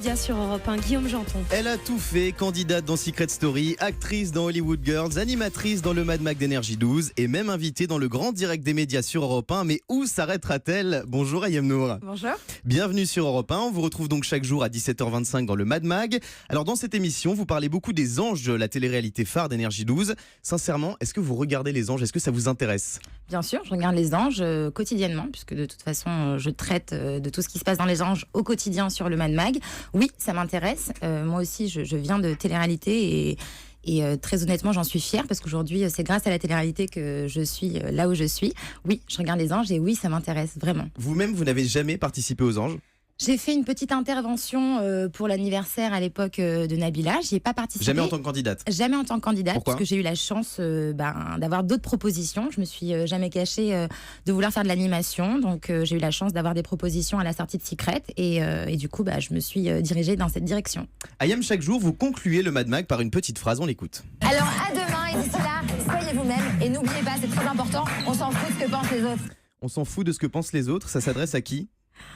Bien sur Europe 1, Guillaume Janton. Elle a tout fait, candidate dans Secret Story, actrice dans Hollywood Girls, animatrice dans le Mad Mag d'Énergie 12 et même invitée dans le grand direct des médias sur Europe 1. Mais où s'arrêtera-t-elle? Bonjour Ayem Nour. Bonjour. Bienvenue sur Europe 1, on vous retrouve donc chaque jour à 17h25 dans le Mad Mag. Alors dans cette émission, vous parlez beaucoup des Anges, la télé-réalité phare d'Énergie 12. Sincèrement, est-ce que vous regardez les Anges? Est-ce que ça vous intéresse? Bien sûr, je regarde les Anges quotidiennement, puisque de toute façon, je traite de tout ce qui se passe dans les Anges au quotidien sur le Mad Mag. Oui, ça m'intéresse. Moi aussi, je viens de télé-réalité et très honnêtement, j'en suis fière, parce qu'aujourd'hui, c'est grâce à la télé-réalité que je suis là où je suis. Oui, je regarde les Anges et oui, ça m'intéresse vraiment. Vous-même, vous n'avez jamais participé aux Anges? J'ai fait une petite intervention pour l'anniversaire à l'époque de Nabila. J'y ai pas participé. Jamais en tant que candidate? Jamais en tant que candidate. Pourquoi? Parce que j'ai eu la chance d'avoir d'autres propositions. Je me suis jamais cachée de vouloir faire de l'animation. Donc j'ai eu la chance d'avoir des propositions à la sortie de Secret. Et du coup, je me suis dirigée dans cette direction. Ayem, chaque jour, vous concluez le Mad Mag par une petite phrase, on l'écoute. Alors à demain, et d'ici là, soyez vous-même. Et n'oubliez pas, c'est très important, on s'en fout de ce que pensent les autres. On s'en fout de ce que pensent les autres, ça s'adresse à qui?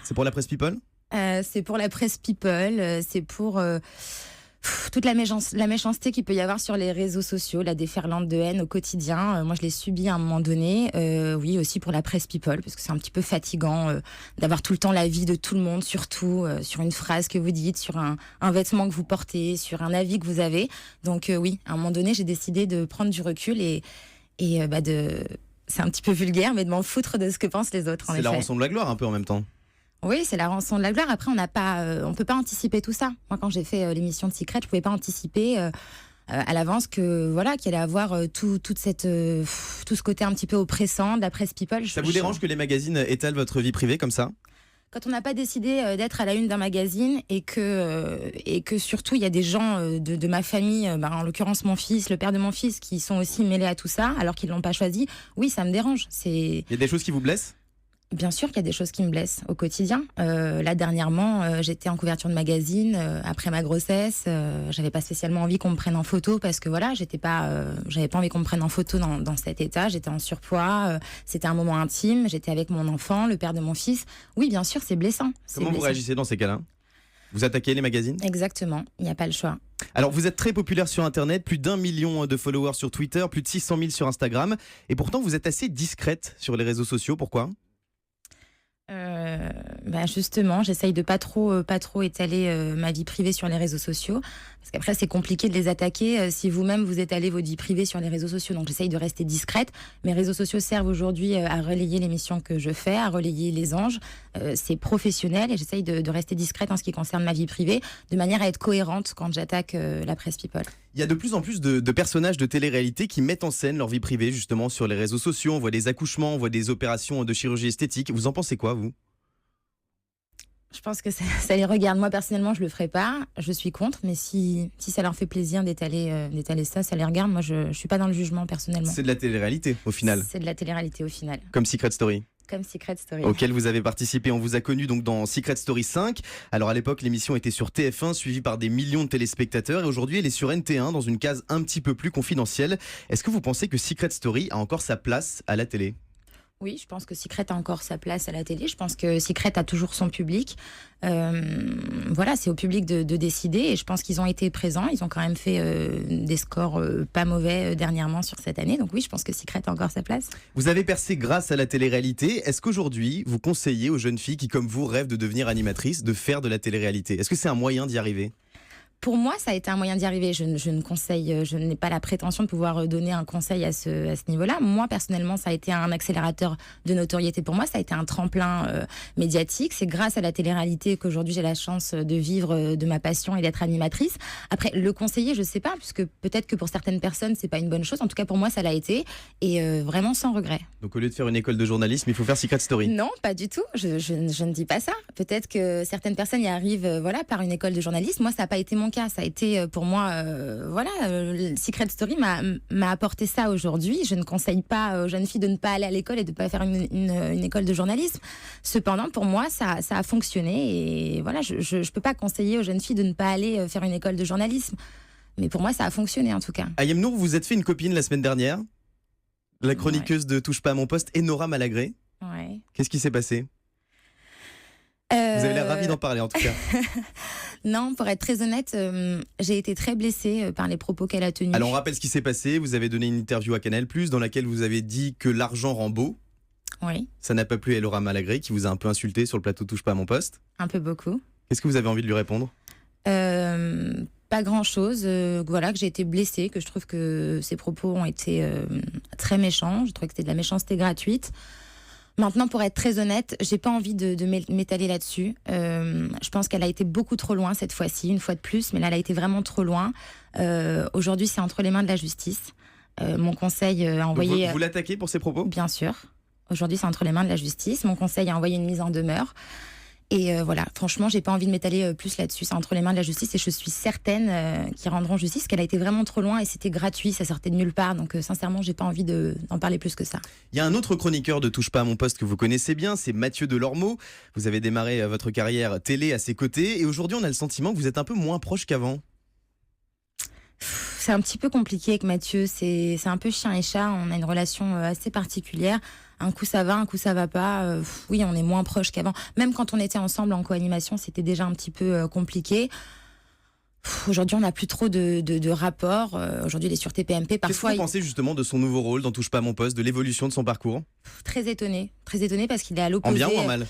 C'est pour la presse People? C'est pour la presse People, c'est pour toute la méchanceté qu'il peut y avoir sur les réseaux sociaux, la déferlante de haine au quotidien. Moi, je l'ai subi à un moment donné. Oui, aussi pour la presse People, parce que c'est un petit peu fatigant d'avoir tout le temps l'avis de tout le monde, surtout sur une phrase que vous dites, sur un vêtement que vous portez, sur un avis que vous avez. Donc oui, à un moment donné, j'ai décidé de prendre du recul et c'est un petit peu vulgaire, mais de m'en foutre de ce que pensent les autres. C'est la rançon de la gloire un peu en même temps. Oui, c'est la rançon de la gloire. Après, on peut pas anticiper tout ça. Moi, quand j'ai fait l'émission de Secret, je pouvais pas anticiper à l'avance qu'il allait avoir tout ce côté un petit peu oppressant de la presse People. Ça vous dérange que les magazines étalent votre vie privée comme ça? Quand on n'a pas décidé d'être à la une d'un magazine et que surtout il y a des gens de ma famille, en l'occurrence mon fils, le père de mon fils, qui sont aussi mêlés à tout ça alors qu'ils l'ont pas choisi, oui, ça me dérange. Il y a des choses qui vous blessent? Bien sûr qu'il y a des choses qui me blessent au quotidien. Là, dernièrement, j'étais en couverture de magazine après ma grossesse. J'avais pas spécialement envie qu'on me prenne en photo parce que voilà, j'avais pas envie qu'on me prenne en photo dans cet état. J'étais en surpoids. C'était un moment intime. J'étais avec mon enfant, le père de mon fils. Oui, bien sûr, c'est blessant. Comment vous réagissez dans ces cas-là? Vous attaquez les magazines? Exactement, il n'y a pas le choix. Alors vous êtes très populaire sur Internet, plus d'1 million de followers sur Twitter, plus de 600 000 sur Instagram. Et pourtant, vous êtes assez discrète sur les réseaux sociaux. Pourquoi? Justement, j'essaye de pas trop étaler ma vie privée sur les réseaux sociaux, parce qu'après c'est compliqué de les attaquer si vous-même vous étalez vos vies privées sur les réseaux sociaux. Donc j'essaye de rester discrète. Mes réseaux sociaux servent aujourd'hui à relayer l'émission que je fais, à relayer les Anges. C'est professionnel et j'essaye de rester discrète en ce qui concerne ma vie privée, de manière à être cohérente quand j'attaque la presse People. Il y a de plus en plus de personnages de télé-réalité qui mettent en scène leur vie privée justement sur les réseaux sociaux. On voit des accouchements, on voit des opérations de chirurgie esthétique. Vous en pensez quoi, vous? Je pense que ça les regarde. Moi, personnellement, je le ferai pas. Je suis contre. Mais si ça leur fait plaisir d'étaler ça les regarde. Moi, je suis pas dans le jugement, personnellement. C'est de la télé-réalité, au final. C'est de la télé-réalité, au final. Comme Secret Story. Comme Secret Story. Auquel vous avez participé. On vous a connu donc dans Secret Story 5. Alors à l'époque, l'émission était sur TF1, suivie par des millions de téléspectateurs. Et aujourd'hui, elle est sur NT1, dans une case un petit peu plus confidentielle. Est-ce que vous pensez que Secret Story a encore sa place à la télé? Oui, je pense que Secret a encore sa place à la télé. Je pense que Secret a toujours son public. Voilà, c'est au public de décider. Et je pense qu'ils ont été présents. Ils ont quand même fait des scores pas mauvais dernièrement sur cette année. Donc oui, je pense que Secret a encore sa place. Vous avez percé grâce à la télé-réalité. Est-ce qu'aujourd'hui, vous conseillez aux jeunes filles qui, comme vous, rêvent de devenir animatrices, de faire de la télé-réalité? Est-ce que c'est un moyen d'y arriver? Pour moi, ça a été un moyen d'y arriver. Je n'ai pas la prétention de pouvoir donner un conseil à ce niveau-là. Moi, personnellement, ça a été un accélérateur de notoriété pour moi. Ça a été un tremplin médiatique. C'est grâce à la télé-réalité qu'aujourd'hui j'ai la chance de vivre de ma passion et d'être animatrice. Après, le conseiller, je sais pas, puisque peut-être que pour certaines personnes, c'est pas une bonne chose. En tout cas, pour moi, ça l'a été. Et vraiment sans regret. Donc, au lieu de faire une école de journalisme, il faut faire Secret Story? Non, pas du tout. Je ne dis pas ça. Peut-être que certaines personnes y arrivent par une école de journalisme. Moi, ça n'a pas été mon cas. Ça a été pour moi, Secret Story m'a apporté ça aujourd'hui. Je ne conseille pas aux jeunes filles de ne pas aller à l'école et de ne pas faire une école de journalisme. Cependant, pour moi, ça a fonctionné. Et voilà, je ne peux pas conseiller aux jeunes filles de ne pas aller faire une école de journalisme. Mais pour moi, ça a fonctionné en tout cas. Ayem Nour, vous vous êtes fait une copine la semaine dernière, la chroniqueuse de Touche pas à mon poste, Enora Malagré. Ouais. Qu'est-ce qui s'est passé? Vous avez l'air ravi d'en parler en tout cas. Non, pour être très honnête, j'ai été très blessée par les propos qu'elle a tenus. Alors on rappelle ce qui s'est passé, vous avez donné une interview à Canal+, dans laquelle vous avez dit que l'argent rend beau. Oui, Ça n'a pas plu à Laura Malagré qui vous a un peu insulté sur le plateau Touche pas à mon poste. un peu beaucoup. Qu'est-ce que vous avez envie de lui répondre? Pas grand-chose. Voilà, que j'ai été blessée, que je trouve que ses propos ont été très méchants. Je trouve que c'était de la méchanceté gratuite. Maintenant, pour être très honnête, j'ai pas envie de m'étaler là-dessus. Je pense qu'elle a été beaucoup trop loin cette fois-ci, une fois de plus, mais là, elle a été vraiment trop loin. Aujourd'hui, c'est entre les mains de la justice. Mon conseil a envoyé... Vous l'attaquez pour ses propos? Bien sûr. Aujourd'hui, c'est entre les mains de la justice. Mon conseil a envoyé une mise en demeure. Et voilà, franchement, j'ai pas envie de m'étaler plus là-dessus. C'est entre les mains de la justice et je suis certaine qu'ils rendront justice, qu'elle a été vraiment trop loin et c'était gratuit, ça sortait de nulle part. Donc sincèrement, j'ai pas envie d'en parler plus que ça. Il y a un autre chroniqueur de Touche pas à mon poste que vous connaissez bien, c'est Mathieu Delormeau. Vous avez démarré votre carrière télé à ses côtés et aujourd'hui, on a le sentiment que vous êtes un peu moins proche qu'avant. C'est un petit peu compliqué avec Mathieu, c'est un peu chien et chat, on a une relation assez particulière. Un coup ça va, un coup ça va pas. Oui, on est moins proches qu'avant. Même quand on était ensemble en co-animation, c'était déjà un petit peu compliqué. Aujourd'hui, on n'a plus trop de rapports. Aujourd'hui, il est sur TPMP. Parfois, Qu'est-ce que vous pensez justement de son nouveau rôle dans Touche pas à mon poste, de l'évolution de son parcours? Très étonné parce qu'il est à En l'opposé. bien ou en mal?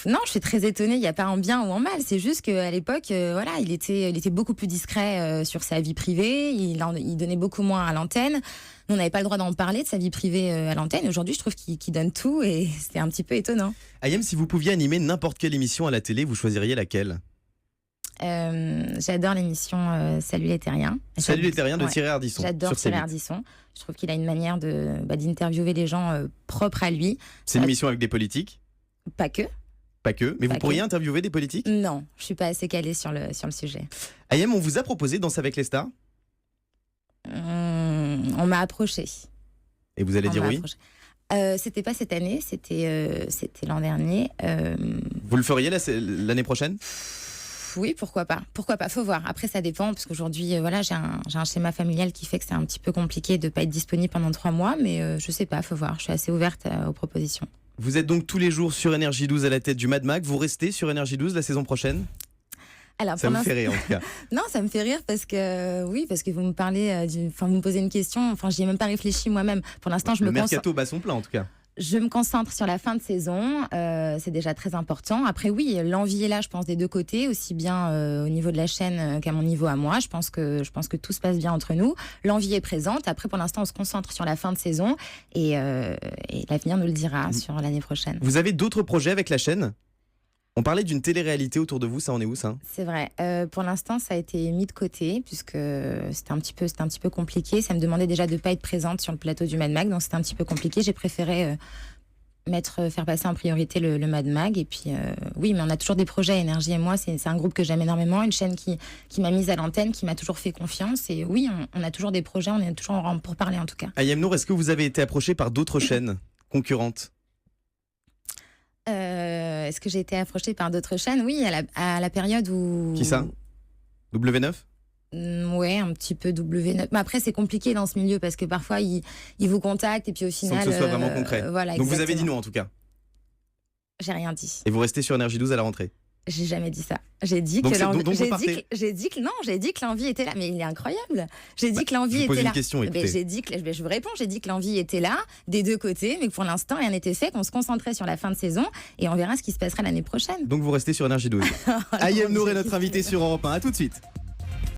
Non, je suis très étonnée. Il n'y a pas en bien ou en mal. C'est juste qu'à l'époque, voilà, il était beaucoup plus discret sur sa vie privée. Il donnait beaucoup moins à l'antenne. Nous, on n'avait pas le droit d'en parler de sa vie privée à l'antenne. Aujourd'hui, je trouve qu'il donne tout et c'est un petit peu étonnant. Ayem, si vous pouviez animer n'importe quelle émission à la télé, vous choisiriez laquelle? J'adore l'émission Salut les Terriens. Salut les Terriens de Ouais. Thierry Ardisson. J'adore sur Thierry C8. Ardisson. Je trouve qu'il a une manière d'interviewer les gens propres à lui. C'est une émission avec des politiques? Pas que. Pas que, mais Pas vous pourriez que. interviewer des politiques? Non, je suis pas assez calée sur le sujet. Ayem, on vous a proposé Danse avec les stars On m'a approché. et vous allez On dire m'a oui? approché. C'était pas cette année, c'était l'an dernier. Vous le feriez l'année prochaine? Oui, pourquoi pas. Pourquoi pas, faut voir. Après, ça dépend, parce qu'aujourd'hui, voilà, j'ai un schéma familial qui fait que c'est un petit peu compliqué de pas être disponible pendant 3 mois, mais je sais pas, faut voir. Je suis assez ouverte aux propositions. Vous êtes donc tous les jours sur Énergie 12 à la tête du Mad Mac. Vous restez sur Énergie 12 la saison prochaine? Alors, Ça pour vous fait rire en tout cas. Non, ça me fait rire parce que vous me parlez, vous me posez une question. Enfin, j'y ai même pas réfléchi moi-même. Pour l'instant, Le mercato bat son plein en tout cas. Je me concentre sur la fin de saison. C'est déjà très important. Après, oui, l'envie est là, je pense, des deux côtés, aussi bien au niveau de la chaîne qu'à mon niveau à moi. Je pense que tout se passe bien entre nous. L'envie est présente. Après, pour l'instant, on se concentre sur la fin de saison et l'avenir nous le dira sur l'année prochaine. Vous avez d'autres projets avec la chaîne? On parlait d'une télé-réalité autour de vous, ça en est où ça? C'est vrai. Pour l'instant, ça a été mis de côté puisque c'était un petit peu compliqué. Ça me demandait déjà de ne pas être présente sur le plateau du Mad Mag, donc c'était un petit peu compliqué. J'ai préféré faire passer en priorité le Mad Mag. Et puis, oui, mais on a toujours des projets. Énergie et moi, c'est un groupe que j'aime énormément, une chaîne qui m'a mise à l'antenne, qui m'a toujours fait confiance. Et oui, on a toujours des projets, on est toujours pour parler en tout cas. Ayem Nour, est-ce que vous avez été approché par d'autres chaînes concurrentes? Est-ce que j'ai été approchée par d'autres chaînes? Oui, à la période où... Qui ça? W9? Ouais, un petit peu W9. Mais après, c'est compliqué dans ce milieu parce que parfois, ils vous contactent et puis au final... Sans que ce soit vraiment concret. Voilà, Donc vous avez dit exactement. non en tout cas. J'ai rien dit. Et vous restez sur Énergie 12 à la rentrée? J'ai jamais dit ça. J'ai dit Donc que c'est- l'envie... donc vous partez. J'ai dit que l'envie était là. Mais il est incroyable. J'ai dit que l'envie je vous pose était une là. question, Mais écoutez. j'ai dit que... je vous réponds. J'ai dit que l'envie était là, des deux côtés, mais que pour l'instant, rien n'était fait, qu'on se concentrait sur la fin de saison et on verra ce qui se passera l'année prochaine. Donc vous restez sur Énergie 12. Ayem Nour est notre invité sur Europe 1. À tout de suite.